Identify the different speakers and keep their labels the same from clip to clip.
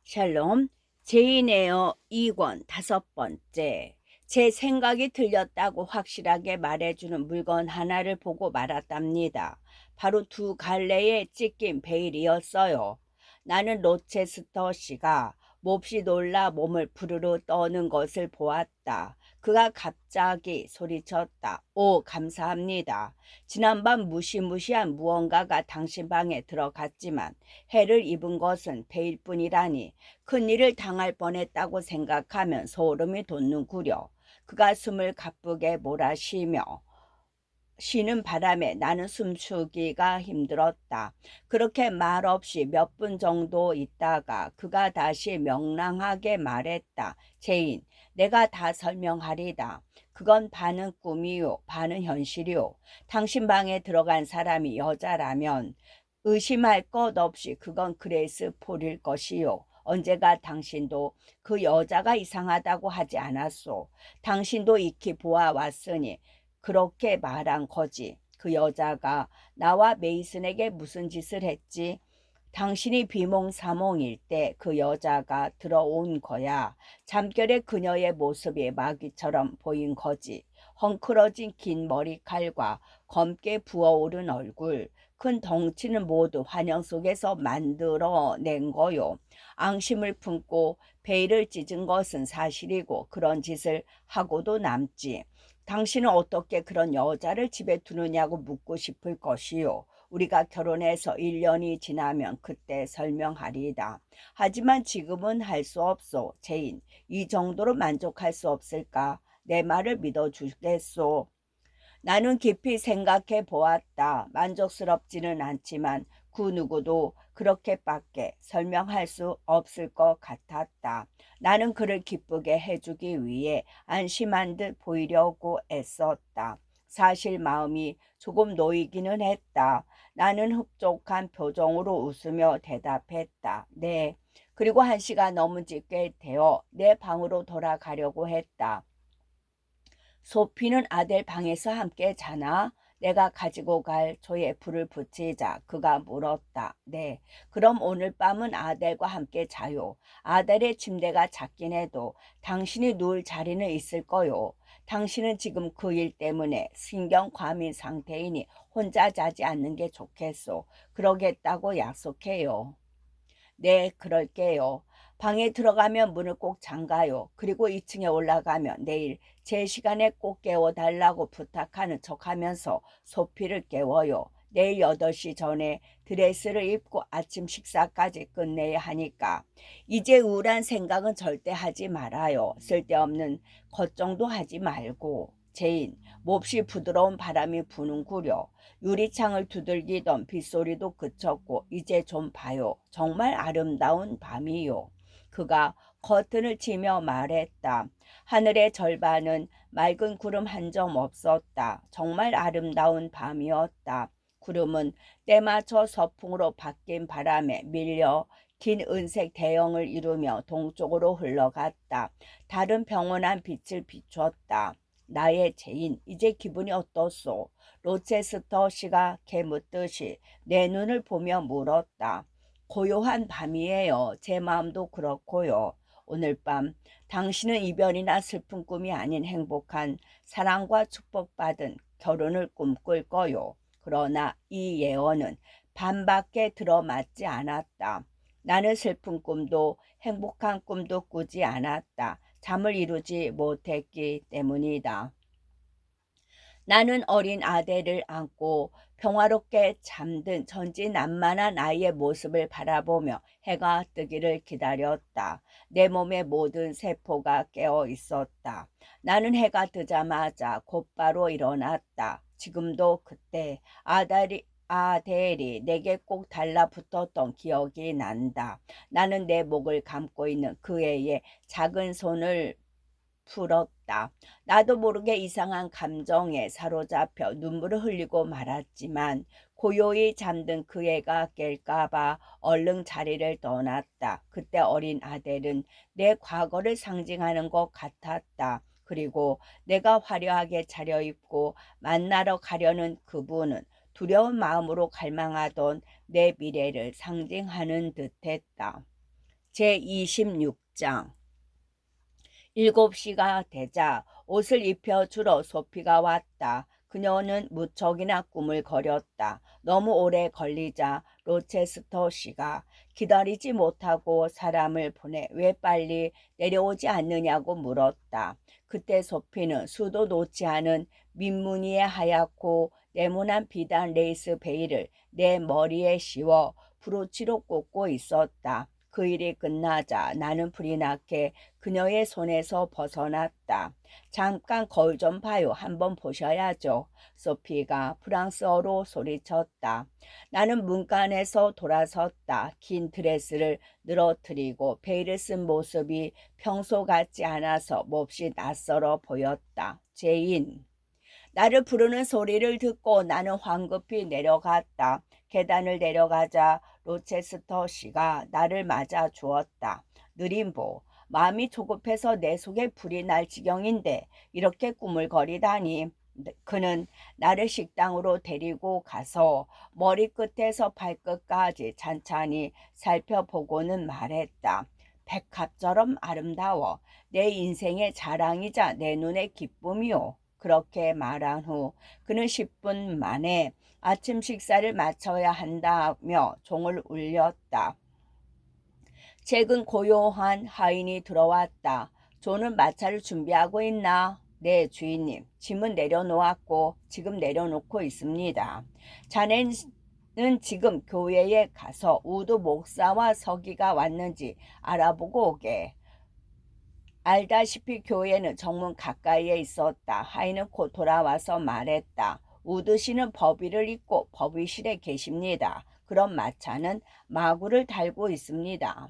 Speaker 1: 샬롬, 제인에어 2권 5번째. 제 생각이 틀렸다고 확실하게 말해주는 물건 하나를 보고 말았답니다. 바로 두 갈래에 찢긴 베일이었어요. 나는 로체스터 씨가 몹시 놀라 몸을 부르르 떠는 것을 보았다. 그가 갑자기 소리쳤다. 오, 감사합니다. 지난밤 무시무시한 무언가가 당신 방에 들어갔지만 해를 입은 것은 베일뿐이라니 큰일을 당할 뻔했다고 생각하면 소름이 돋는구려. 그가 숨을 가쁘게 몰아쉬며 쉬는 바람에 나는 숨쉬기가 힘들었다. 그렇게 말없이 몇 분 정도 있다가 그가 다시 명랑하게 말했다. 제인, 내가 다 설명하리다. 그건 반은 꿈이요, 반은 현실이요. 당신 방에 들어간 사람이 여자라면 의심할 것 없이 그건 그레이스 폴일 것이요. 언제가 당신도 그 여자가 이상하다고 하지 않았소. 당신도 익히 보아왔으니 그렇게 말한 거지. 그 여자가 나와 메이슨에게 무슨 짓을 했지? 당신이 비몽사몽일 때 그 여자가 들어온 거야. 잠결에 그녀의 모습이 마귀처럼 보인 거지. 헝클어진 긴 머리칼과 검게 부어오른 얼굴, 큰 덩치는 모두 환영 속에서 만들어낸 거요. 앙심을 품고 베일을 찢은 것은 사실이고 그런 짓을 하고도 남지. 당신은 어떻게 그런 여자를 집에 두느냐고 묻고 싶을 것이요. 우리가 결혼해서 1년이 지나면 그때 설명하리이다. 하지만 지금은 할 수 없소. 제인, 이 정도로 만족할 수 없을까? 내 말을 믿어주겠소. 나는 깊이 생각해 보았다. 만족스럽지는 않지만 그 누구도 그렇게밖에 설명할 수 없을 것 같았다. 나는 그를 기쁘게 해주기 위해 안심한 듯 보이려고 애썼다. 사실 마음이 조금 놓이기는 했다. 나는 흡족한 표정으로 웃으며 대답했다. 네. 그리고 1시가 넘은 지 꽤 되어 내 방으로 돌아가려고 했다. 소피는 아델 방에서 함께 자나? 내가 가지고 갈 조에 불을 붙이자 그가 물었다. 네, 그럼 오늘 밤은 아델과 함께 자요. 아델의 침대가 작긴 해도 당신이 누울 자리는 있을 거요. 당신은 지금 그 일 때문에 신경 과민 상태이니 혼자 자지 않는 게 좋겠소. 그러겠다고 약속해요. 네, 그럴게요. 방에 들어가면 문을 꼭 잠가요. 그리고 2층에 올라가면 내일 제 시간에 꼭 깨워달라고 부탁하는 척하면서 소피를 깨워요. 내일 8시 전에 드레스를 입고 아침 식사까지 끝내야 하니까. 이제 우울한 생각은 절대 하지 말아요. 쓸데없는 걱정도 하지 말고. 제인, 몹시 부드러운 바람이 부는구려. 유리창을 두들기던 빗소리도 그쳤고 이제 좀 봐요. 정말 아름다운 밤이요. 그가 커튼을 치며 말했다. 하늘의 절반은 맑은 구름 한 점 없었다. 정말 아름다운 밤이었다. 구름은 때맞춰 서풍으로 바뀐 바람에 밀려 긴 은색 대형을 이루며 동쪽으로 흘러갔다. 달은 평온한 빛을 비췄다. 나의 제인, 이제 기분이 어떻소? 로체스터 씨가 개묻듯이 내 눈을 보며 물었다. 고요한 밤이에요. 제 마음도 그렇고요. 오늘 밤 당신은 이별이나 슬픈 꿈이 아닌 행복한 사랑과 축복받은 결혼을 꿈꿀 거요. 그러나 이 예언은 반밖에 들어맞지 않았다. 나는 슬픈 꿈도 행복한 꿈도 꾸지 않았다. 잠을 이루지 못했기 때문이다. 나는 어린 아들을 안고 평화롭게 잠든 천진난만한 아이의 모습을 바라보며 해가 뜨기를 기다렸다. 내 몸의 모든 세포가 깨어 있었다. 나는 해가 뜨자마자 곧바로 일어났다. 지금도 그때 아델이 내게 꼭 달라붙었던 기억이 난다. 나는 내 목을 감고 있는 그 애의 작은 손을 풀었다. 나도 모르게 이상한 감정에 사로잡혀 눈물을 흘리고 말았지만 고요히 잠든 그 애가 깰까봐 얼른 자리를 떠났다. 그때 어린 아델은 내 과거를 상징하는 것 같았다. 그리고 내가 화려하게 차려입고 만나러 가려는 그분은 두려운 마음으로 갈망하던 내 미래를 상징하는 듯했다. 제26장 7시가 되자 옷을 입혀주러 소피가 왔다. 그녀는 무척이나 꾸물거렸다. 너무 오래 걸리자 로체스터 씨가 기다리지 못하고 사람을 보내 왜 빨리 내려오지 않느냐고 물었다. 그때 소피는 수도 놓지 않은 민무늬의 하얗고 네모난 비단 레이스 베일을 내 머리에 씌워 브로치로 꽂고 있었다. 그 일이 끝나자 나는 불이 나게 그녀의 손에서 벗어났다. 잠깐 거울 좀 봐요. 한번 보셔야죠. 소피가 프랑스어로 소리쳤다. 나는 문간에서 돌아섰다. 긴 드레스를 늘어뜨리고 베일을 쓴 모습이 평소 같지 않아서 몹시 낯설어 보였다. 제인. 나를 부르는 소리를 듣고 나는 황급히 내려갔다. 계단을 내려가자 로체스터 씨가 나를 맞아 주었다. 느림보, 마음이 조급해서 내 속에 불이 날 지경인데 이렇게 꾸물거리다니. 그는 나를 식당으로 데리고 가서 머리끝에서 발끝까지 찬찬히 살펴보고는 말했다. 백합처럼 아름다워. 내 인생의 자랑이자 내 눈의 기쁨이요. 그렇게 말한 후 그는 10분 만에 아침 식사를 마쳐야 한다며 종을 울렸다. 최근 고요한 하인이 들어왔다. 존은 마차를 준비하고 있나? 네, 주인님. 짐은 내려놓았고 지금 내려놓고 있습니다. 자네는 지금 교회에 가서 우드 목사와 서기가 왔는지 알아보고 오게. 알다시피 교회는 정문 가까이에 있었다. 하인은 곧 돌아와서 말했다. 우드 씨는 법의를 입고 법의실에 계십니다. 그럼 마차는 마구를 달고 있습니다.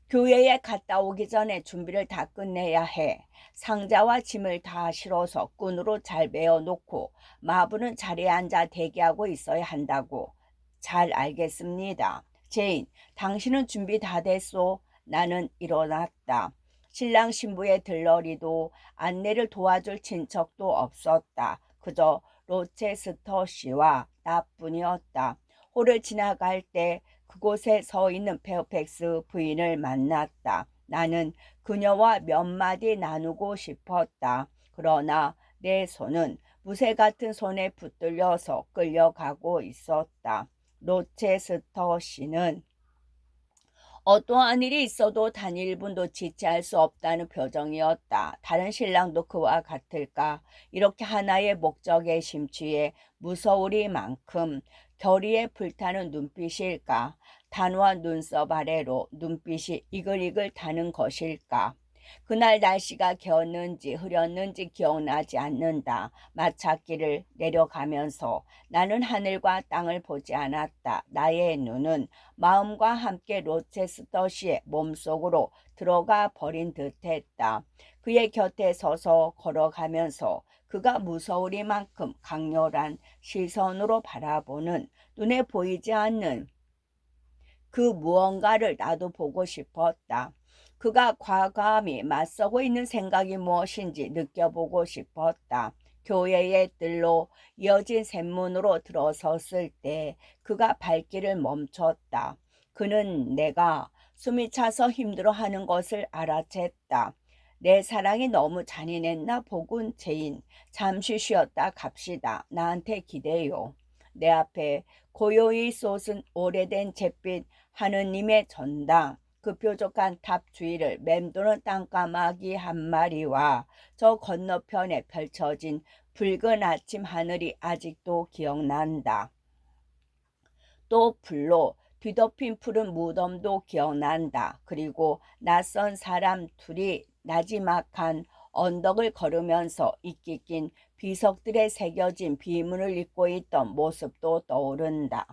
Speaker 1: 교회에 갔다 오기 전에 준비를 다 끝내야 해. 상자와 짐을 다 실어서 끈으로 잘 메어놓고 마부는 자리에 앉아 대기하고 있어야 한다고. 잘 알겠습니다. 제인, 당신은 준비 다 됐소? 나는 일어났다. 신랑 신부의 들러리도 안내를 도와줄 친척도 없었다. 그저 로체스터 씨와 나뿐이었다. 홀을 지나갈 때 그곳에 서 있는 페어팩스 부인을 만났다. 나는 그녀와 몇 마디 나누고 싶었다. 그러나 내 손은 무쇠 같은 손에 붙들려서 끌려가고 있었다. 로체스터 씨는 어떠한 일이 있어도 단 1분도 지체할 수 없다는 표정이었다. 다른 신랑도 그와 같을까? 이렇게 하나의 목적에 심취해 무서우리만큼 결의에 불타는 눈빛일까? 단호한 눈썹 아래로 눈빛이 이글이글 타는 것일까? 그날 날씨가 개었는지 흐렸는지 기억나지 않는다. 마차길을 내려가면서 나는 하늘과 땅을 보지 않았다. 나의 눈은 마음과 함께 로체스터 씨의 몸속으로 들어가 버린 듯했다. 그의 곁에 서서 걸어가면서 그가 무서우리만큼 강렬한 시선으로 바라보는 눈에 보이지 않는 그 무언가를 나도 보고 싶었다. 그가 과감히 맞서고 있는 생각이 무엇인지 느껴보고 싶었다. 교회의 뜰로 이어진 샘문으로 들어섰을 때 그가 발길을 멈췄다. 그는 내가 숨이 차서 힘들어하는 것을 알아챘다. 내 사랑이 너무 잔인했나 보군, 제인. 잠시 쉬었다 갑시다. 나한테 기대요. 내 앞에 고요히 솟은 오래된 잿빛 하느님의 전당, 그 뾰족한 탑 주위를 맴도는 땅까마귀 한 마리와 저 건너편에 펼쳐진 붉은 아침 하늘이 아직도 기억난다. 또 불로 뒤덮인 푸른 무덤도 기억난다. 그리고 낯선 사람 둘이 나지막한 언덕을 걸으면서 이끼 낀 비석들에 새겨진 비문을 입고 있던 모습도 떠오른다.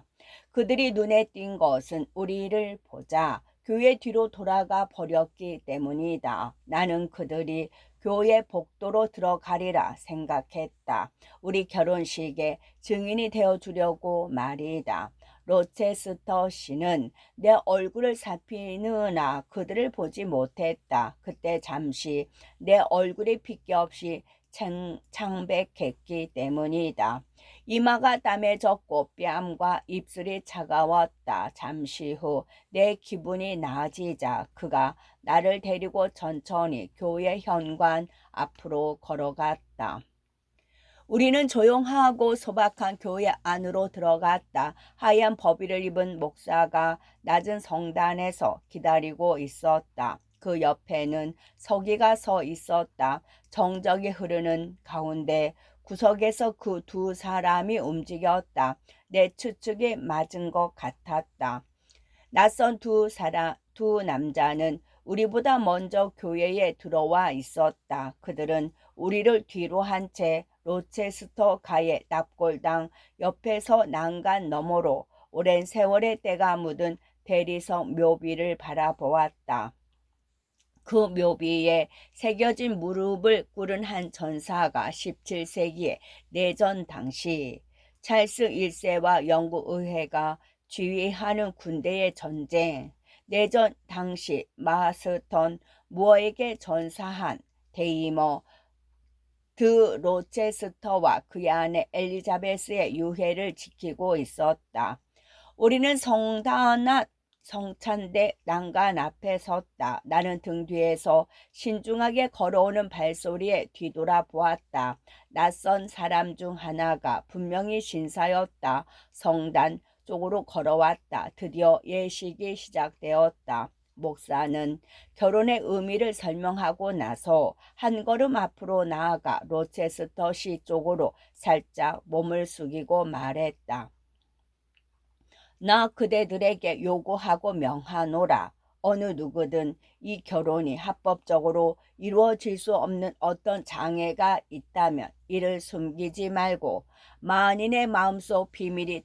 Speaker 1: 그들이 눈에 띈 것은 우리를 보자 교회 뒤로 돌아가 버렸기 때문이다. 나는 그들이 교회 복도로 들어가리라 생각했다. 우리 결혼식에 증인이 되어주려고 말이다. 로체스터 씨는 내 얼굴을 살피느나 그들을 보지 못했다. 그때 잠시 내 얼굴이 핏기 없이 창백했기 때문이다. 이마가 땀에 젖고 뺨과 입술이 차가웠다. 잠시 후 내 기분이 나아지자 그가 나를 데리고 천천히 교회 현관 앞으로 걸어갔다. 우리는 조용하고 소박한 교회 안으로 들어갔다. 하얀 버비를 입은 목사가 낮은 성단에서 기다리고 있었다. 그 옆에는 서기가 서 있었다. 정적이 흐르는 가운데 구석에서 그 두 사람이 움직였다. 내 추측이 맞은 것 같았다. 낯선 두 남자는 우리보다 먼저 교회에 들어와 있었다. 그들은 우리를 뒤로 한 채 로체스터 가의 납골당 옆에서 난간 너머로 오랜 세월의 때가 묻은 대리석 묘비를 바라보았다. 그 묘비에 새겨진 무릎을 꿇은 한 전사가 17세기의 내전 당시 찰스 1세와 영국 의회가 지휘하는 군대의 전쟁, 내전 당시 마스턴 무어에게 전사한 데이머 드 로체스터와 그의 아내 엘리자베스의 유해를 지키고 있었다. 우리는 성당 앞 성찬대 난간 앞에 섰다. 나는 등 뒤에서 신중하게 걸어오는 발소리에 뒤돌아보았다. 낯선 사람 중 하나가 분명히 신사였다. 성단 쪽으로 걸어왔다. 드디어 예식이 시작되었다. 목사는 결혼의 의미를 설명하고 나서 한 걸음 앞으로 나아가 로체스터 시 쪽으로 살짝 몸을 숙이고 말했다. 나 그대들에게 요구하고 명하노라. 어느 누구든 이 결혼이 합법적으로 이루어질 수 없는 어떤 장애가 있다면 이를 숨기지 말고 만인의 마음속 비밀이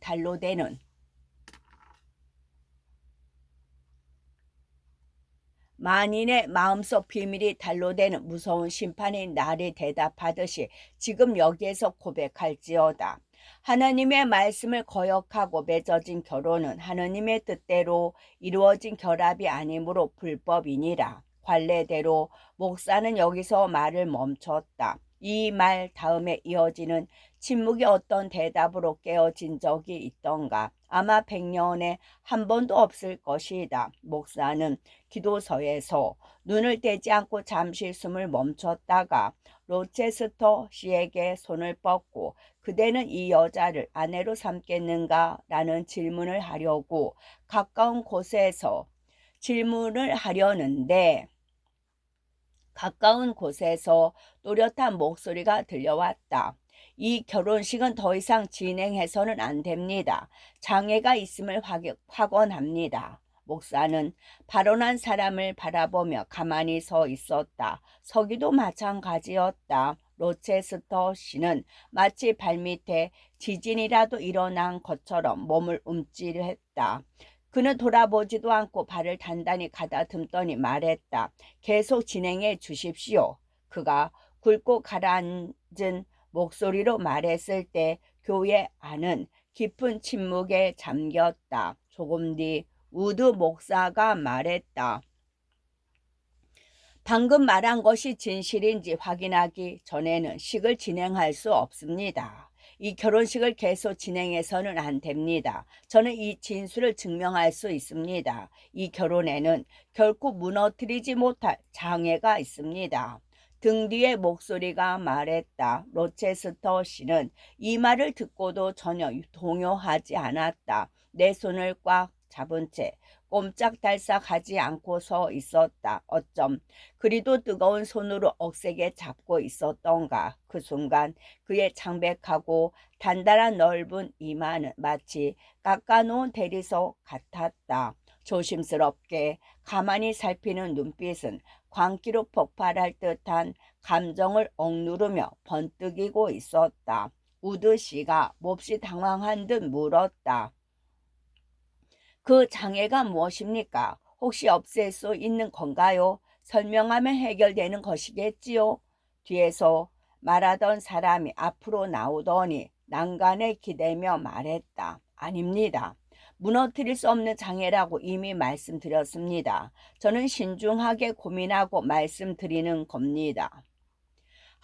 Speaker 1: 단로되는 무서운 심판의 날에 대답하듯이 지금 여기에서 고백할지어다. 하나님의 말씀을 거역하고 맺어진 결혼은 하나님의 뜻대로 이루어진 결합이 아니므로 불법이니라. 관례대로 목사는 여기서 말을 멈췄다. 이 말 다음에 이어지는 침묵이 어떤 대답으로 깨어진 적이 있던가. 아마 100년에 한 번도 없을 것이다. 목사는 기도서에서 눈을 떼지 않고 잠시 숨을 멈췄다가 로체스터 씨에게 손을 뻗고 그대는 이 여자를 아내로 삼겠는가? 라는 질문을 하려고 가까운 곳에서 질문을 하려는데 가까운 곳에서 또렷한 목소리가 들려왔다. 이 결혼식은 더 이상 진행해서는 안 됩니다. 장애가 있음을 확언합니다. 목사는 발언한 사람을 바라보며 가만히 서 있었다. 서기도 마찬가지였다. 로체스터 씨는 마치 발밑에 지진이라도 일어난 것처럼 몸을 움찔했다. 그는 돌아보지도 않고 발을 단단히 가다듬더니 말했다. 계속 진행해 주십시오. 그가 굵고 가라앉은 목소리로 말했을 때 교회 안은 깊은 침묵에 잠겼다. 조금 뒤 우드 목사가 말했다. 방금 말한 것이 진실인지 확인하기 전에는 식을 진행할 수 없습니다. 이 결혼식을 계속 진행해서는 안 됩니다. 저는 이 진술을 증명할 수 있습니다. 이 결혼에는 결코 무너뜨리지 못할 장애가 있습니다. 등 뒤에 목소리가 말했다. 로체스터 씨는 이 말을 듣고도 전혀 동요하지 않았다. 내 손을 꽉 잡은 채 꼼짝달싹하지 않고 서 있었다. 어쩜 그리도 뜨거운 손으로 억세게 잡고 있었던가. 그 순간 그의 창백하고 단단한 넓은 이마는 마치 깎아놓은 대리석 같았다. 조심스럽게 가만히 살피는 눈빛은 광기로 폭발할 듯한 감정을 억누르며 번뜩이고 있었다. 우드 씨가 몹시 당황한 듯 물었다. 그 장애가 무엇입니까? 혹시 없앨 수 있는 건가요? 설명하면 해결되는 것이겠지요? 뒤에서 말하던 사람이 앞으로 나오더니 난간에 기대며 말했다. 아닙니다. 무너뜨릴 수 없는 장애라고 이미 말씀드렸습니다. 저는 신중하게 고민하고 말씀드리는 겁니다.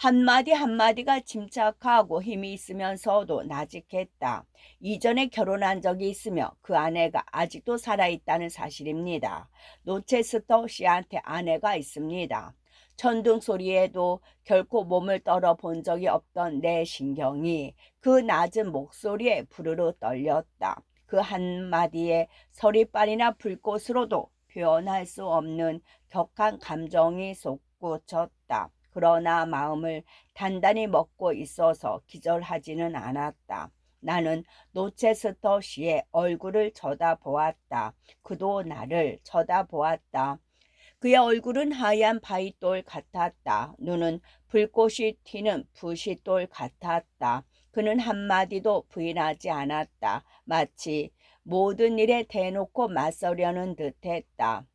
Speaker 1: 한마디 한마디가 침착하고 힘이 있으면서도 나직했다. 이전에 결혼한 적이 있으며 그 아내가 아직도 살아있다는 사실입니다. 노체스터 씨한테 아내가 있습니다. 천둥 소리에도 결코 몸을 떨어 본 적이 없던 내 신경이 그 낮은 목소리에 부르르 떨렸다. 그 한마디에 서리빨이나 불꽃으로도 표현할 수 없는 격한 감정이 솟구쳤다. 그러나 마음을 단단히 먹고 있어서 기절하지는 않았다. 나는 노체스터 씨의 얼굴을 쳐다보았다. 그도 나를 쳐다보았다. 그의 얼굴은 하얀 바위돌 같았다. 눈은 불꽃이 튀는 부싯돌 같았다. 그는 한마디도 부인하지 않았다. 마치 모든 일에 대놓고 맞서려는 듯했다.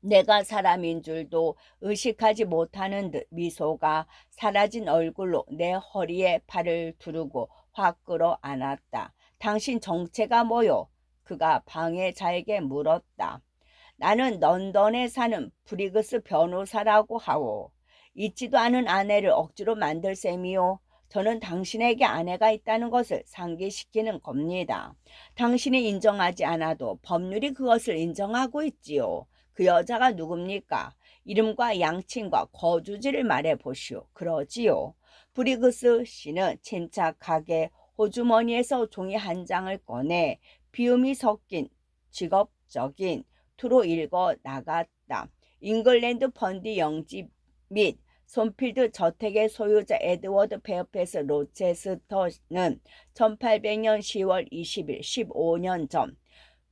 Speaker 1: 내가 사람인 줄도 의식하지 못하는 듯 미소가 사라진 얼굴로 내 허리에 팔을 두르고 확 끌어안았다. 당신 정체가 뭐요? 그가 방해자에게 물었다. 나는 런던에 사는 브리그스 변호사라고 하오. 있지도 않은 아내를 억지로 만들 셈이요. 저는 당신에게 아내가 있다는 것을 상기시키는 겁니다. 당신이 인정하지 않아도 법률이 그것을 인정하고 있지요. 그 여자가 누굽니까? 이름과 양친과 거주지를 말해 보시오. 그러지요. 브리그스 씨는 침착하게 호주머니에서 종이 한 장을 꺼내 비음이 섞인 직업적인 투로 읽어 나갔다. 잉글랜드 펀드 영지 및 손필드 저택의 소유자 에드워드 페어패스 로체스터는 1800년 10월 20일 15년 전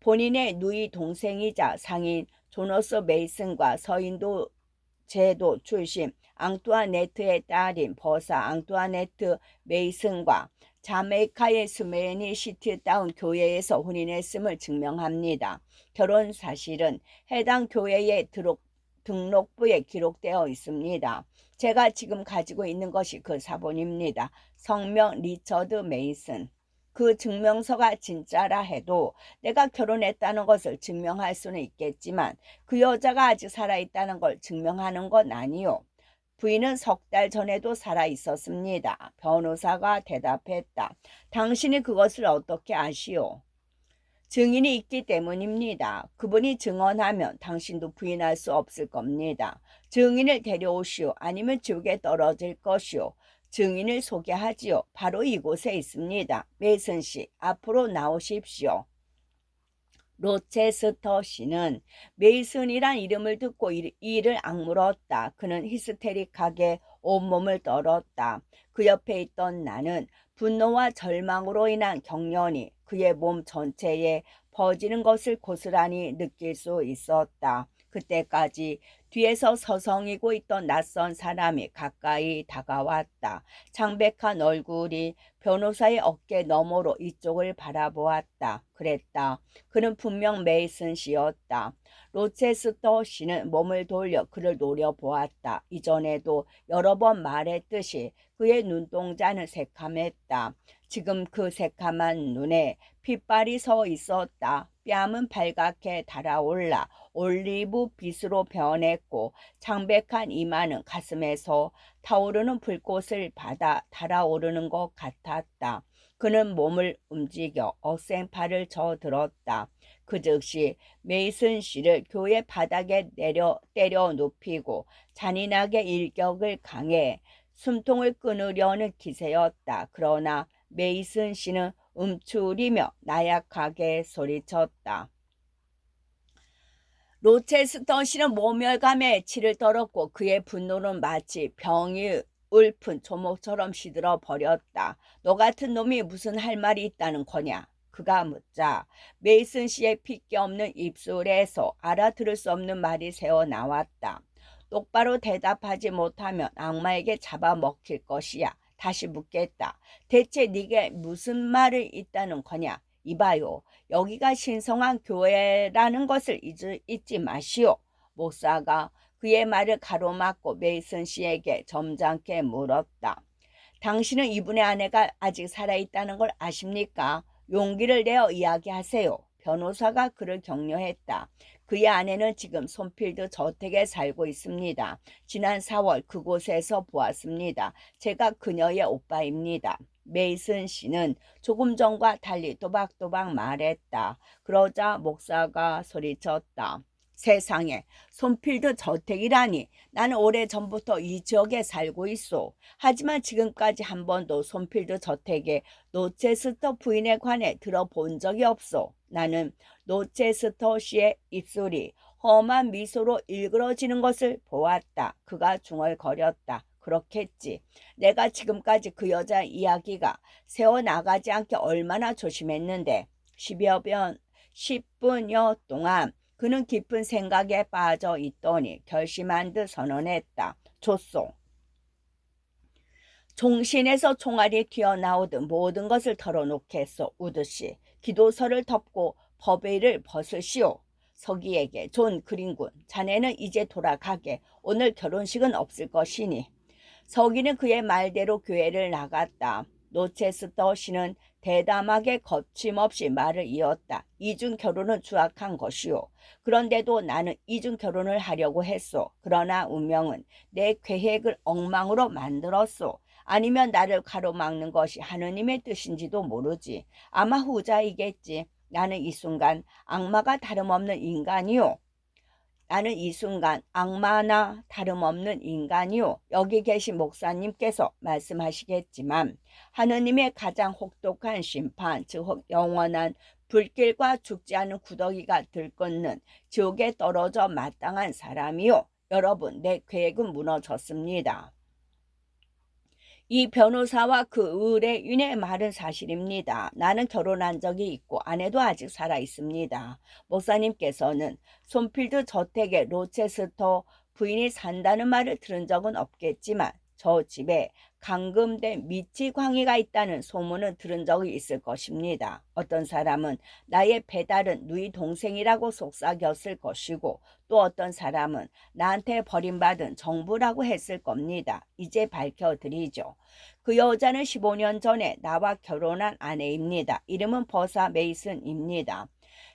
Speaker 1: 본인의 누이 동생이자 상인 조너스 메이슨과 서인도 제도 출신 앙투아네트의 딸인 버사 앙투아네트 메이슨과 자메이카의 스메니 시티다운 교회에서 혼인했음을 증명합니다. 결혼 사실은 해당 교회의 등록부에 기록되어 있습니다. 제가 지금 가지고 있는 것이 그 사본입니다. 성명 리처드 메이슨. 그 증명서가 진짜라 해도 내가 결혼했다는 것을 증명할 수는 있겠지만 그 여자가 아직 살아있다는 걸 증명하는 건 아니요. 부인은 석 달 전에도 살아 있었습니다. 변호사가 대답했다. 당신이 그것을 어떻게 아시오? 증인이 있기 때문입니다. 그분이 증언하면 당신도 부인할 수 없을 겁니다. 증인을 데려오시오. 아니면 지옥에 떨어질 것이오. 증인을 소개하지요. 바로 이곳에 있습니다. 메이슨 씨, 앞으로 나오십시오. 로체스터 씨는 메이슨이란 이름을 듣고 이를 악물었다. 그는 히스테릭하게 온몸을 떨었다. 그 옆에 있던 나는 분노와 절망으로 인한 경련이 그의 몸 전체에 퍼지는 것을 고스란히 느낄 수 있었다. 그때까지 뒤에서 서성이고 있던 낯선 사람이 가까이 다가왔다. 창백한 얼굴이 변호사의 어깨 너머로 이쪽을 바라보았다. 그랬다. 그는 분명 메이슨 씨였다. 로체스터 씨는 몸을 돌려 그를 노려보았다. 이전에도 여러 번 말했듯이 그의 눈동자는 새카맸다. 지금 그 새카만 눈에 핏발이 서 있었다. 뺨은 발갛게 달아올라 올리브 빛으로 변했고 창백한 이마는 가슴에서 타오르는 불꽃을 받아 달아오르는 것 같았다. 그는 몸을 움직여 억센팔을 저들었다. 그 즉시 메이슨 씨를 교회 바닥에 때려 눕히고 잔인하게 일격을 강해 숨통을 끊으려는 기세였다. 그러나 메이슨 씨는 움츠리며 나약하게 소리쳤다. 로체스터 씨는 모멸감에 치를 떨었고 그의 분노는 마치 병이 읊은 조목처럼 시들어 버렸다. 너 같은 놈이 무슨 할 말이 있다는 거냐? 그가 묻자 메이슨 씨의 핏기 없는 입술에서 알아들을 수 없는 말이 새어나왔다. 똑바로 대답하지 못하면 악마에게 잡아먹힐 것이야. 다시 묻겠다. 대체 네게 무슨 말을 있다는 거냐? 이봐요. 여기가 신성한 교회라는 것을 잊지 마시오. 목사가 그의 말을 가로막고 메이슨 씨에게 점잖게 물었다. 당신은 이분의 아내가 아직 살아있다는 걸 아십니까? 용기를 내어 이야기하세요. 변호사가 그를 격려했다. 그의 아내는 지금 손필드 저택에 살고 있습니다. 지난 4월 그곳에서 보았습니다. 제가 그녀의 오빠입니다. 메이슨 씨는 조금 전과 달리 또박또박 말했다. 그러자 목사가 소리쳤다. 세상에, 손필드 저택이라니. 나는 오래전부터 이 지역에 살고 있어. 하지만 지금까지 한 번도 손필드 저택의 노체스터 부인에 관해 들어본 적이 없어. 나는 노체스터 씨의 입술이 험한 미소로 일그러지는 것을 보았다. 그가 중얼거렸다. 그렇겠지. 내가 지금까지 그 여자 이야기가 새어나가지 않게 얼마나 조심했는데 10분여 동안 그는 깊은 생각에 빠져 있더니 결심한 듯 선언했다. 좋소. 종신에서 총알이 튀어나오듯 모든 것을 털어놓겠소. 우드씨. 기도서를 덮고 법회를 벗으시오. 서기에게 존 그린군. 자네는 이제 돌아가게. 오늘 결혼식은 없을 것이니. 서기는 그의 말대로 교회를 나갔다. 노체스터 씨는 대담하게 거침없이 말을 이었다. 이중 결혼은 추악한 것이오. 그런데도 나는 이중 결혼을 하려고 했소. 그러나 운명은 내 계획을 엉망으로 만들었소. 아니면 나를 가로막는 것이 하느님의 뜻인지도 모르지. 아마 후자이겠지. 나는 이 순간 악마가 다름없는 인간이오. 나는 이 순간 악마나 다름없는 인간이요. 여기 계신 목사님께서 말씀하시겠지만 하느님의 가장 혹독한 심판, 즉 영원한 불길과 죽지 않은 구더기가 들끓는 지옥에 떨어져 마땅한 사람이요. 여러분, 내 계획은 무너졌습니다. 이 변호사와 그 의뢰인의 말은 사실입니다. 나는 결혼한 적이 있고 아내도 아직 살아 있습니다. 목사님께서는 손필드 저택에 로체스터 부인이 산다는 말을 들은 적은 없겠지만 저 집에 감금된 미치광이가 있다는 소문은 들은 적이 있을 것입니다. 어떤 사람은 나의 배달은 누이 동생이라고 속삭였을 것이고 또 어떤 사람은 나한테 버림받은 정부라고 했을 겁니다. 이제 밝혀드리죠. 그 여자는 15년 전에 나와 결혼한 아내입니다. 이름은 버사 메이슨입니다.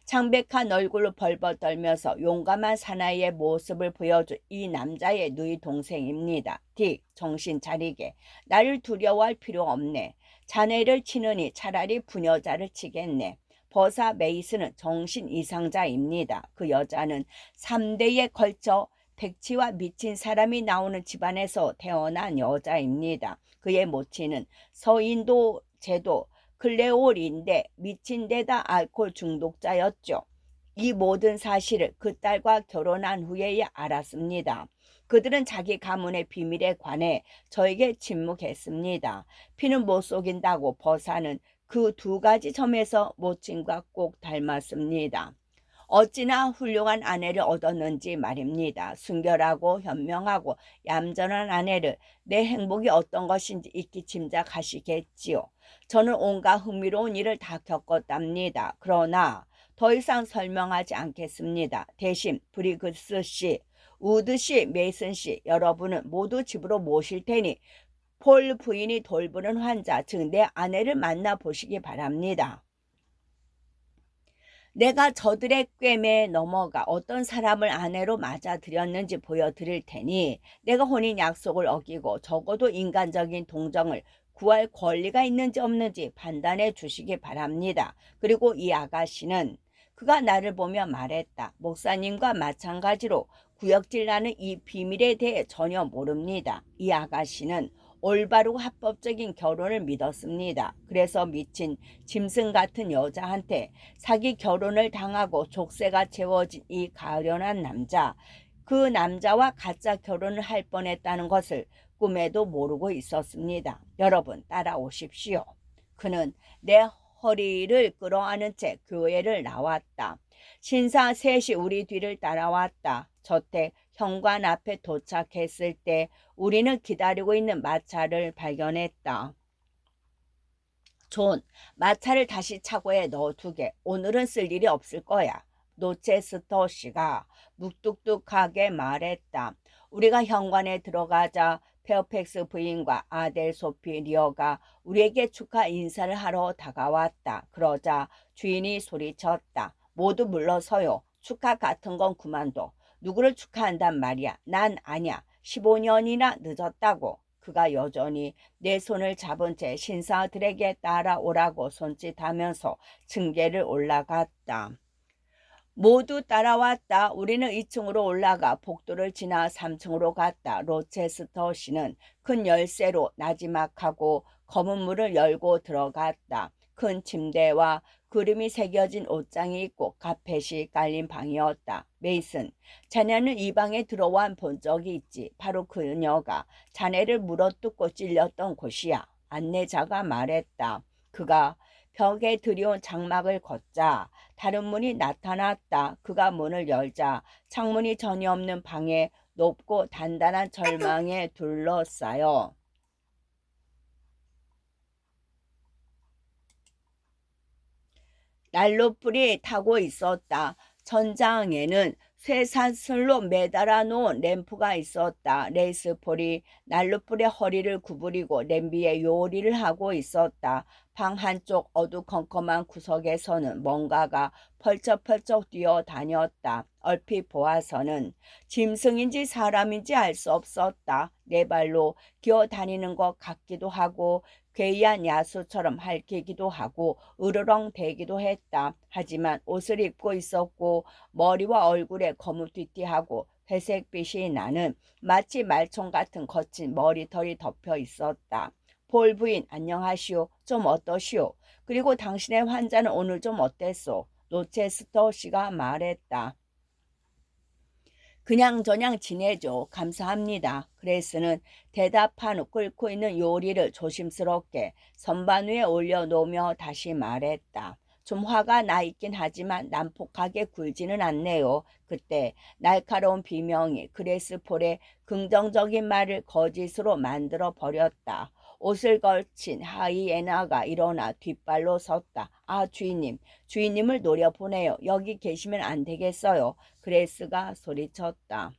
Speaker 1: 창백한 얼굴로 벌벌 떨면서 용감한 사나이의 모습을 보여준 이 남자의 누이 동생입니다. 딕, 정신 차리게. 나를 두려워할 필요 없네. 자네를 치느니 차라리 부녀자를 치겠네. 버사 메이슨은 정신 이상자입니다. 그 여자는 3대에 걸쳐 백치와 미친 사람이 나오는 집안에서 태어난 여자입니다. 그의 모친은 서인도 제도 클레올인데 미친 데다 알코올 중독자였죠. 이 모든 사실을 그 딸과 결혼한 후에야 알았습니다. 그들은 자기 가문의 비밀에 관해 저에게 침묵했습니다. 피는 못 속인다고 버사는 그 두 가지 점에서 모친과 꼭 닮았습니다. 어찌나 훌륭한 아내를 얻었는지 말입니다. 순결하고 현명하고 얌전한 아내를 내 행복이 어떤 것인지 익히 짐작하시겠지요. 저는 온갖 흥미로운 일을 다 겪었답니다. 그러나 더 이상 설명하지 않겠습니다. 대신 브리그스 씨, 우드 씨, 메이슨 씨, 여러분은 모두 집으로 모실 테니 폴 부인이 돌보는 환자, 즉 내 아내를 만나보시기 바랍니다. 내가 저들의 꿰매에 넘어가 어떤 사람을 아내로 맞아들였는지 보여드릴 테니 내가 혼인 약속을 어기고 적어도 인간적인 동정을 구할 권리가 있는지 없는지 판단해 주시기 바랍니다. 그리고 이 아가씨는 그가 나를 보며 말했다. 목사님과 마찬가지로 구역질 나는 이 비밀에 대해 전혀 모릅니다. 이 아가씨는 올바르고 합법적인 결혼을 믿었습니다. 그래서 미친 짐승 같은 여자한테 사기 결혼을 당하고 족쇄가 채워진 이 가련한 남자, 그 남자와 가짜 결혼을 할 뻔했다는 것을 꿈에도 모르고 있었습니다. 여러분 따라오십시오. 그는 내 허리를 끌어안은 채 교회를 나왔다. 신사 셋이 우리 뒤를 따라왔다. 저택 현관 앞에 도착했을 때 우리는 기다리고 있는 마차를 발견했다. 존, 마차를 다시 차고에 넣어두게. 오늘은 쓸 일이 없을 거야. 노체스터 씨가 묵뚝뚝하게 말했다. 우리가 현관에 들어가자 페어팩스 부인과 아델 소피 리어가 우리에게 축하 인사를 하러 다가왔다. 그러자 주인이 소리쳤다. 모두 물러서요. 축하 같은 건 그만둬. 누구를 축하한단 말이야. 난 아니야. 15년이나 늦었다고. 그가 여전히 내 손을 잡은 채 신사들에게 따라오라고 손짓하면서 층계를 올라갔다. 모두 따라왔다. 우리는 2층으로 올라가 복도를 지나 3층으로 갔다. 로체스터 씨는 큰 열쇠로 나지막하고 검은 문을 열고 들어갔다. 큰 침대와 그림이 새겨진 옷장이 있고 카펫이 깔린 방이었다. 메이슨, 자네는 이 방에 들어와 본 적이 있지. 바로 그녀가 자네를 물어뜯고 찔렸던 곳이야. 안내자가 말했다. 그가 벽에 들여온 장막을 걷자 다른 문이 나타났다. 그가 문을 열자 창문이 전혀 없는 방에 높고 단단한 절망에 둘러싸여 난로불이 타고 있었다. 천장에는 쇠사슬로 매달아 놓은 램프가 있었다. 레이스폴이 난로불에 허리를 구부리고 냄비에 요리를 하고 있었다. 방 한쪽 어두컴컴한 구석에서는 뭔가가 펄쩍펄쩍 뛰어다녔다. 얼핏 보아서는 짐승인지 사람인지 알 수 없었다. 네 발로 기어다니는 것 같기도 하고 괴이한 야수처럼 핥히기도 하고 으르렁대기도 했다. 하지만 옷을 입고 있었고 머리와 얼굴에 거무튀튀하고 회색빛이 나는 마치 말총 같은 거친 머리털이 덮여 있었다. 폴 부인 안녕하시오. 좀 어떠시오? 그리고 당신의 환자는 오늘 좀 어땠소? 로체스터 씨가 말했다. 그냥저냥 지내죠. 감사합니다. 그레이스는 대답한 후 끓고 있는 요리를 조심스럽게 선반 위에 올려놓으며 다시 말했다. 좀 화가 나 있긴 하지만 난폭하게 굴지는 않네요. 그때 날카로운 비명이 그레이스 폴의 긍정적인 말을 거짓으로 만들어 버렸다. 옷을 걸친 하이에나가 일어나 뒷발로 섰다. 아, 주인님을 노려보내요. 여기 계시면 안 되겠어요. 그레이스가 소리쳤다.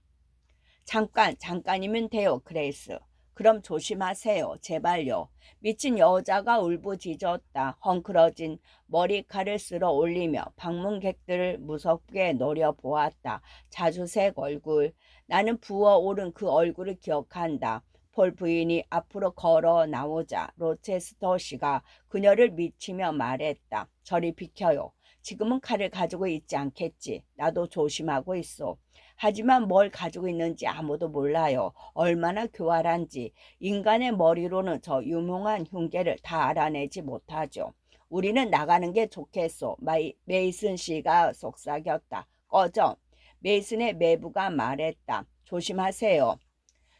Speaker 1: 잠깐이면 돼요, 그레이스. 그럼 조심하세요, 제발요. 미친 여자가 울부짖었다. 헝클어진 머리칼을 쓸어 올리며 방문객들을 무섭게 노려보았다. 자주색 얼굴. 나는 부어오른 그 얼굴을 기억한다. 폴 부인이 앞으로 걸어 나오자 로체스터 씨가 그녀를 미치며 말했다. 저리 비켜요. 지금은 칼을 가지고 있지 않겠지. 나도 조심하고 있어. 하지만 뭘 가지고 있는지 아무도 몰라요. 얼마나 교활한지 인간의 머리로는 저 유명한 흉계를 다 알아내지 못하죠. 우리는 나가는 게 좋겠소. 메이슨 씨가 속삭였다. 꺼져. 메이슨의 매부가 말했다. 조심하세요.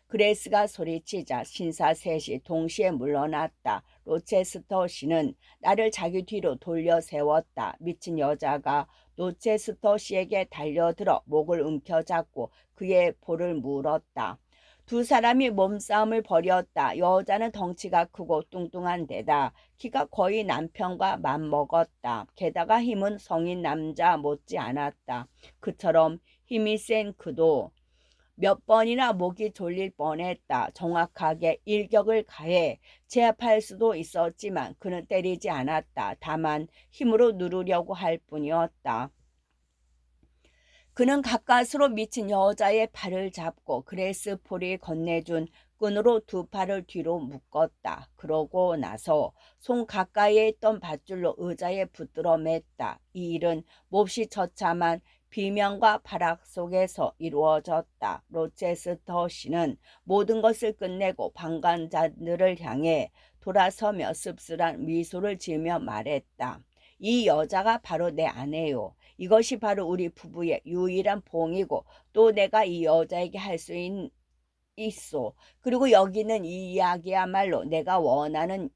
Speaker 1: 그레이스가 소리치자 신사 셋이 동시에 물러났다. 로체스터 씨는 나를 자기 뒤로 돌려 세웠다. 미친 여자가 로체스터 씨에게 달려들어 목을 움켜잡고 그의 볼을 물었다. 두 사람이 몸싸움을 벌였다. 여자는 덩치가 크고 뚱뚱한 데다 키가 거의 남편과 맞먹었다. 게다가 힘은 성인 남자 못지 않았다. 그처럼 힘이 센 그도 몇 번이나 목이 졸릴 뻔했다. 정확하게 일격을 가해 제압할 수도 있었지만 그는 때리지 않았다. 다만 힘으로 누르려고 할 뿐이었다. 그는 가까스로 미친 여자의 팔을 잡고 그레이스 폴이 건네준 끈으로 두 팔을 뒤로 묶었다. 그러고 나서 손 가까이에 있던 밧줄로 의자에 붙들어 맸다. 이 일은 몹시 처참한 비명과 발악 속에서 이루어졌다. 로체스터 씨는 모든 것을 끝내고 방관자들을 향해 돌아서며 씁쓸한 미소를 지으며 말했다. 이 여자가 바로 내 아내요. 이것이 바로 우리 부부의 유일한 봉이고 또 내가 이 여자에게 할 수 있소. 그리고 여기는 이 이야기야말로 내가 원하는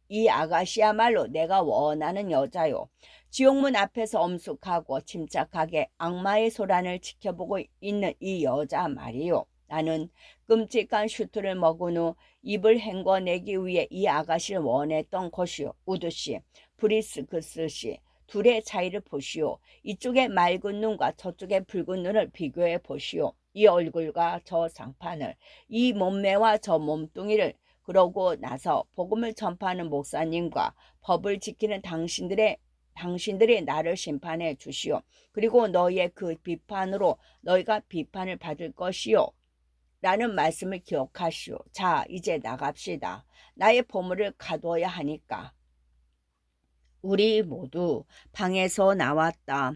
Speaker 1: 이 아가씨야말로 내가 원하는 여자요. 지옥문 앞에서 엄숙하고 침착하게 악마의 소란을 지켜보고 있는 이 여자 말이요. 나는 끔찍한 슈트를 먹은 후 입을 헹궈내기 위해 이 아가씨를 원했던 것이요. 우드씨, 브리스크스씨, 둘의 차이를 보시오. 이쪽의 맑은 눈과 저쪽의 붉은 눈을 비교해 보시오. 이 얼굴과 저 상판을, 이 몸매와 저 몸뚱이를. 그러고 나서 복음을 전파하는 목사님과 법을 지키는 당신들의 당신들이 나를 심판해 주시오. 그리고 너희의 그 비판으로 너희가 비판을 받을 것이요. 라는 말씀을 기억하시오. 자, 이제 나갑시다. 나의 보물을 가두어야 하니까. 우리 모두 방에서 나왔다.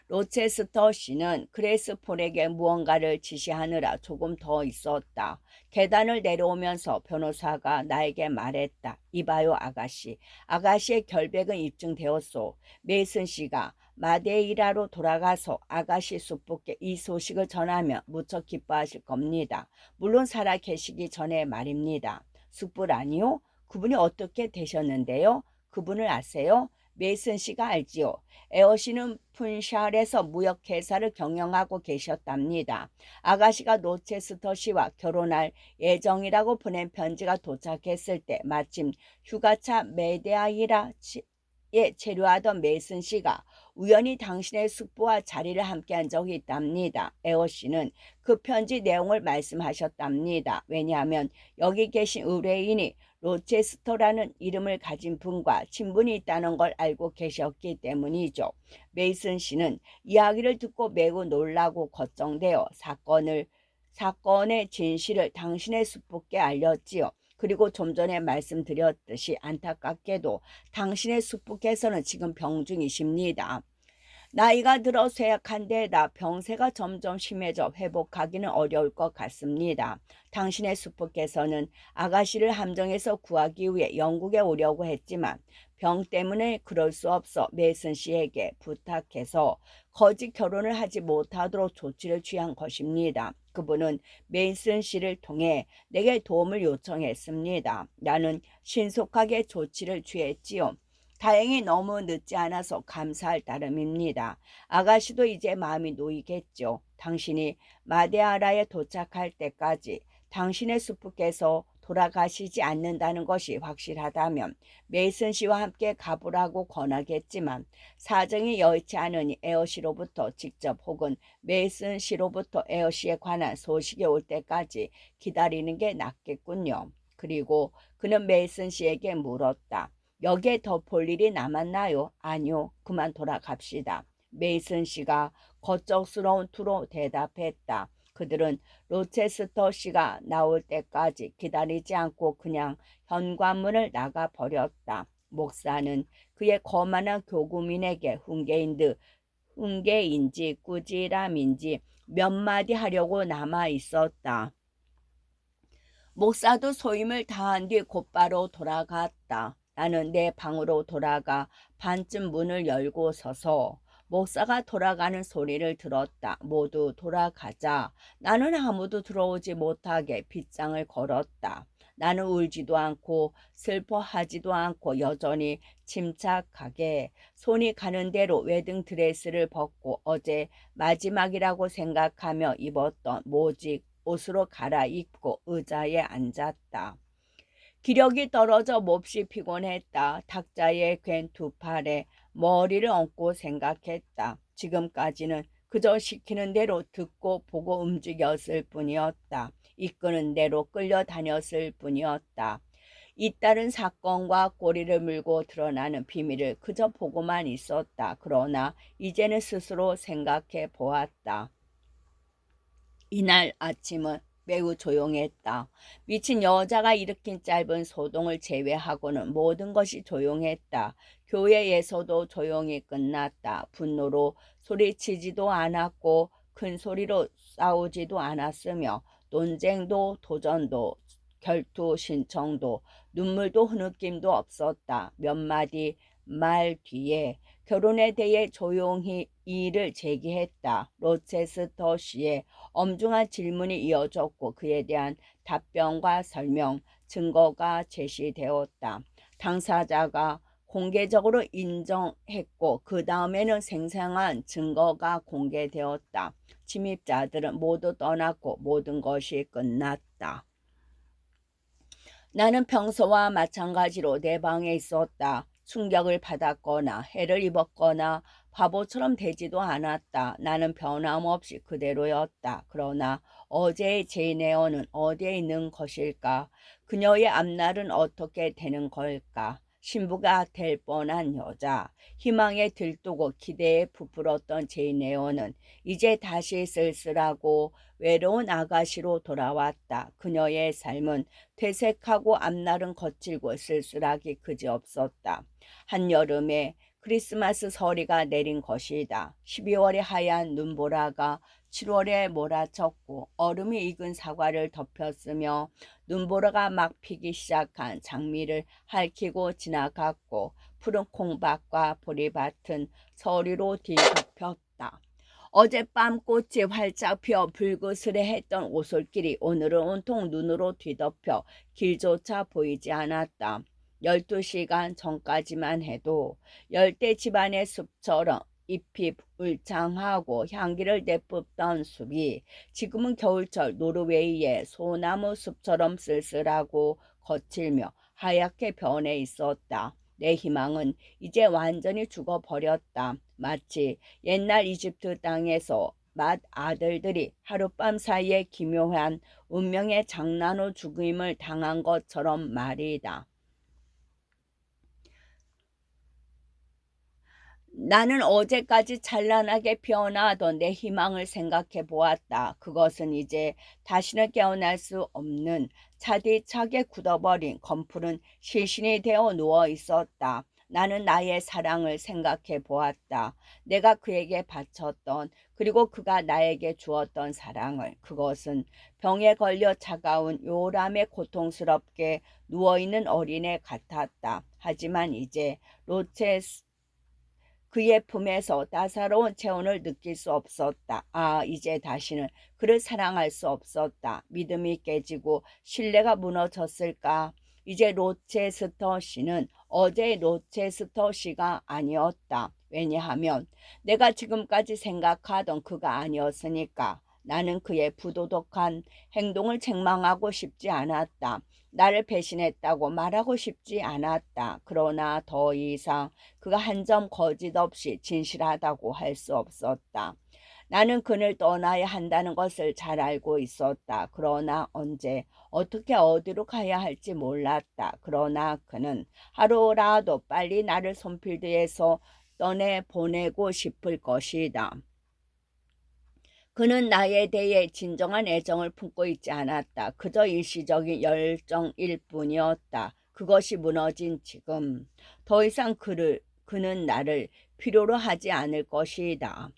Speaker 1: 로체스터 씨는 그레이스 폴에게 무언가를 지시하느라 조금 더 있었다. 계단을 내려오면서 변호사가 나에게 말했다. 이봐요, 아가씨. 아가씨의 결백은 입증되었소. 메이슨 씨가 마데이라로 돌아가서 아가씨 수프께 이 소식을 전하면 무척 기뻐하실 겁니다. 물론 살아 계시기 전에 말입니다. 수프라니요? 그분이 어떻게 되셨는데요? 그분을 아세요? 메이슨 씨가 알지요. 에어씨는 푼샬에서 무역회사를 경영하고 계셨답니다. 아가씨가 노체스터 씨와 결혼할 예정이라고 보낸 편지가 도착했을 때 마침 휴가차 메데아이라에 체류하던 메이슨 씨가 우연히 당신의 숙부와 자리를 함께한 적이 있답니다. 에어씨는 그 편지 내용을 말씀하셨답니다. 왜냐하면 여기 계신 의뢰인이 로체스터라는 이름을 가진 분과 친분이 있다는 걸 알고 계셨기 때문이죠. 메이슨 씨는 이야기를 듣고 매우 놀라고 걱정되어 사건의 진실을 당신의 숙부께 알렸지요. 그리고 좀 전에 말씀드렸듯이 안타깝게도 당신의 숙부께서는 지금 병중이십니다. 나이가 들어 쇠약한 데에다 병세가 점점 심해져 회복하기는 어려울 것 같습니다. 당신의 수프께서는 아가씨를 함정에서 구하기 위해 영국에 오려고 했지만 병 때문에 그럴 수 없어 메이슨 씨에게 부탁해서 거짓 결혼을 하지 못하도록 조치를 취한 것입니다. 그분은 메이슨 씨를 통해 내게 도움을 요청했습니다. 나는 신속하게 조치를 취했지요. 다행히 너무 늦지 않아서 감사할 따름입니다. 아가씨도 이제 마음이 놓이겠죠. 당신이 마데아라에 도착할 때까지 당신의 수프께서 돌아가시지 않는다는 것이 확실하다면 메이슨 씨와 함께 가보라고 권하겠지만 사정이 여의치 않으니 에어씨로부터 직접 혹은 메이슨 씨로부터 에어씨에 관한 소식이 올 때까지 기다리는 게 낫겠군요. 그리고 그는 메이슨 씨에게 물었다. 여기에 더 볼 일이 남았나요? 아니요. 그만 돌아갑시다. 메이슨 씨가 겉적스러운 투로 대답했다. 그들은 로체스터 씨가 나올 때까지 기다리지 않고 그냥 현관문을 나가버렸다. 목사는 그의 거만한 교구민에게 훈계인지 꾸지람인지 몇 마디 하려고 남아 있었다. 목사도 소임을 다한 뒤 곧바로 돌아갔다. 나는 내 방으로 돌아가 반쯤 문을 열고 서서 목사가 돌아가는 소리를 들었다. 모두 돌아가자. 나는 아무도 들어오지 못하게 빗장을 걸었다. 나는 울지도 않고 슬퍼하지도 않고 여전히 침착하게 손이 가는 대로 웨딩 드레스를 벗고 어제 마지막이라고 생각하며 입었던 모직 옷으로 갈아입고 의자에 앉았다. 기력이 떨어져 몹시 피곤했다. 탁자에 괜 두 팔에 머리를 얹고 생각했다. 지금까지는 그저 시키는 대로 듣고 보고 움직였을 뿐이었다. 이끄는 대로 끌려다녔을 뿐이었다. 잇따른 사건과 꼬리를 물고 드러나는 비밀을 그저 보고만 있었다. 그러나 이제는 스스로 생각해 보았다. 이날 아침은 매우 조용했다. 미친 여자가 일으킨 짧은 소동을 제외하고는 모든 것이 조용했다. 교회에서도 조용히 끝났다. 분노로 소리치지도 않았고 큰 소리로 싸우지도 않았으며 논쟁도 도전도 결투 신청도 눈물도 흐느낌도 없었다. 몇 마디 말 뒤에 결혼에 대해 조용히 이의를 제기했다. 로체스터 씨의 엄중한 질문이 이어졌고 그에 대한 답변과 설명, 증거가 제시되었다. 당사자가 공개적으로 인정했고 그 다음에는 생생한 증거가 공개되었다. 침입자들은 모두 떠났고 모든 것이 끝났다. 나는 평소와 마찬가지로 내 방에 있었다. 충격을 받았거나 해를 입었거나 바보처럼 되지도 않았다. 나는 변함없이 그대로였다. 그러나 어제의 제이네어는 어디에 있는 것일까? 그녀의 앞날은 어떻게 되는 걸까? 신부가 될 뻔한 여자, 희망에 들뜨고 기대에 부풀었던 제인 에어는 이제 다시 쓸쓸하고 외로운 아가씨로 돌아왔다. 그녀의 삶은 퇴색하고 앞날은 거칠고 쓸쓸하기 그지없었다. 한여름에 크리스마스 서리가 내린 것이다. 12월의 하얀 눈보라가 7월에 몰아쳤고 얼음이 익은 사과를 덮였으며 눈보라가 막 피기 시작한 장미를 핥히고 지나갔고 푸른 콩밭과 보리밭은 서리로 뒤덮였다. 어젯밤 꽃이 활짝 피어 불그스레했던 오솔길이 오늘은 온통 눈으로 뒤덮여 길조차 보이지 않았다. 12시간 전까지만 해도 열대 집안의 숲처럼 잎이 울창하고 향기를 내뿜던 숲이 지금은 겨울철 노르웨이의 소나무 숲처럼 쓸쓸하고 거칠며 하얗게 변해 있었다. 내 희망은 이제 완전히 죽어버렸다. 마치 옛날 이집트 땅에서 맏아들들이 하룻밤 사이에 기묘한 운명의 장난으로 죽임을 당한 것처럼 말이다. 나는 어제까지 찬란하게 피어나던 내 희망을 생각해 보았다. 그것은 이제 다시는 깨어날 수 없는 차디차게 굳어버린 검푸른 실신이 되어 누워 있었다. 나는 나의 사랑을 생각해 보았다. 내가 그에게 바쳤던, 그리고 그가 나에게 주었던 사랑을. 그것은 병에 걸려 차가운 요람에 고통스럽게 누워있는 어린애 같았다. 하지만 이제 로체스 그의 품에서 따사로운 체온을 느낄 수 없었다. 아, 이제 다시는 그를 사랑할 수 없었다. 믿음이 깨지고 신뢰가 무너졌을까? 이제 로체스터 씨는 어제의 로체스터 씨가 아니었다. 왜냐하면 내가 지금까지 생각하던 그가 아니었으니까. 나는 그의 부도덕한 행동을 책망하고 싶지 않았다. 나를 배신했다고 말하고 싶지 않았다. 그러나 더 이상 그가 한 점 거짓 없이 진실하다고 할 수 없었다. 나는 그를 떠나야 한다는 것을 잘 알고 있었다. 그러나 언제, 어떻게 어디로 가야 할지 몰랐다. 그러나 그는 하루라도 빨리 나를 손필드에서 떠내보내고 싶을 것이다. 그는 나에 대해 진정한 애정을 품고 있지 않았다. 그저 일시적인 열정일 뿐이었다. 그것이 무너진 지금 더 이상 그는 나를 필요로 하지 않을 것이다.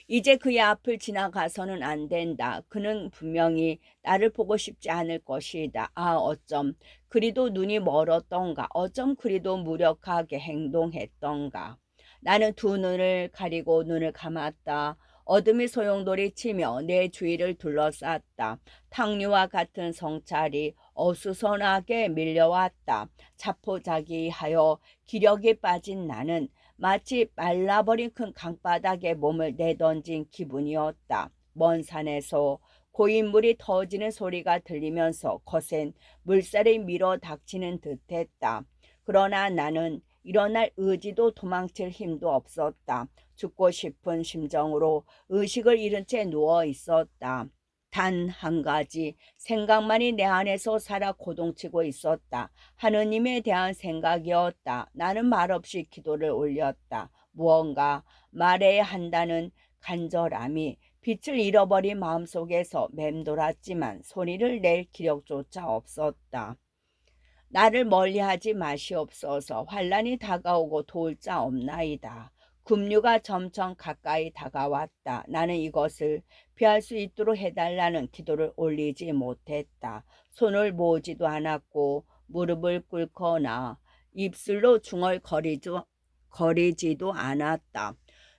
Speaker 1: 이제 그의 앞을 지나가서는 안 된다. 그는 분명히 나를 보고 싶지 않을 것이다. 아, 어쩜 그리도 눈이 멀었던가. 어쩜 그리도 무력하게 행동했던가. 나는 두 눈을 가리고 눈을 감았다. 어둠이 소용돌이 치며 내 주위를 둘러쌌다. 탕류와 같은 성찰이 어수선하게 밀려왔다. 자포자기하여 기력이 빠진 나는 마치 말라버린 큰 강바닥에 몸을 내던진 기분이었다. 먼 산에서 고인물이 터지는 소리가 들리면서 거센 물살이 밀어 닥치는 듯했다. 그러나 나는 일어날 의지도 도망칠 힘도 없었다. 죽고 싶은 심정으로 의식을 잃은 채 누워 있었다. 단 한 가지 생각만이 내 안에서 살아 고동치고 있었다. 하느님에 대한 생각이었다. 나는 말없이 기도를 올렸다. 무언가 말해야 한다는 간절함이 빛을 잃어버린 마음속에서 맴돌았지만 소리를 낼 기력조차 없었다. 나를 멀리하지 마시옵소서. 환란이 다가오고 도울 자 없나이다. 급류가 점점 가까이 다가왔다. 나는 이것을 피할 수 있도록 해달라는 기도를 올리지 못했다. 손을 모으지도 않았고 무릎을 꿇거나 입술로 중얼거리지도 않았다.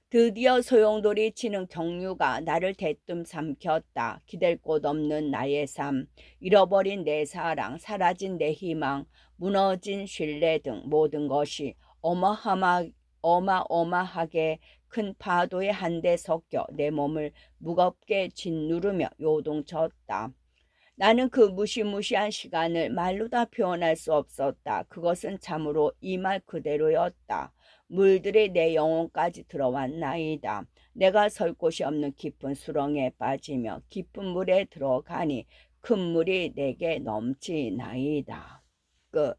Speaker 1: 드디어 소용돌이 치는 경류가 나를 대뜸 삼켰다. 기댈 곳 없는 나의 삶, 잃어버린 내 사랑, 사라진 내 희망, 무너진 신뢰 등 모든 것이 어마어마하게 큰 파도에 한데 섞여 내 몸을 무겁게 짓누르며 요동쳤다. 나는 그 무시무시한 시간을 말로 다 표현할 수 없었다. 그것은 참으로 이 말 그대로였다. 물들이 내 영혼까지 들어왔나이다. 내가 설 곳이 없는 깊은 수렁에 빠지며 깊은 물에 들어가니 큰 물이 내게 넘치나이다. 끝.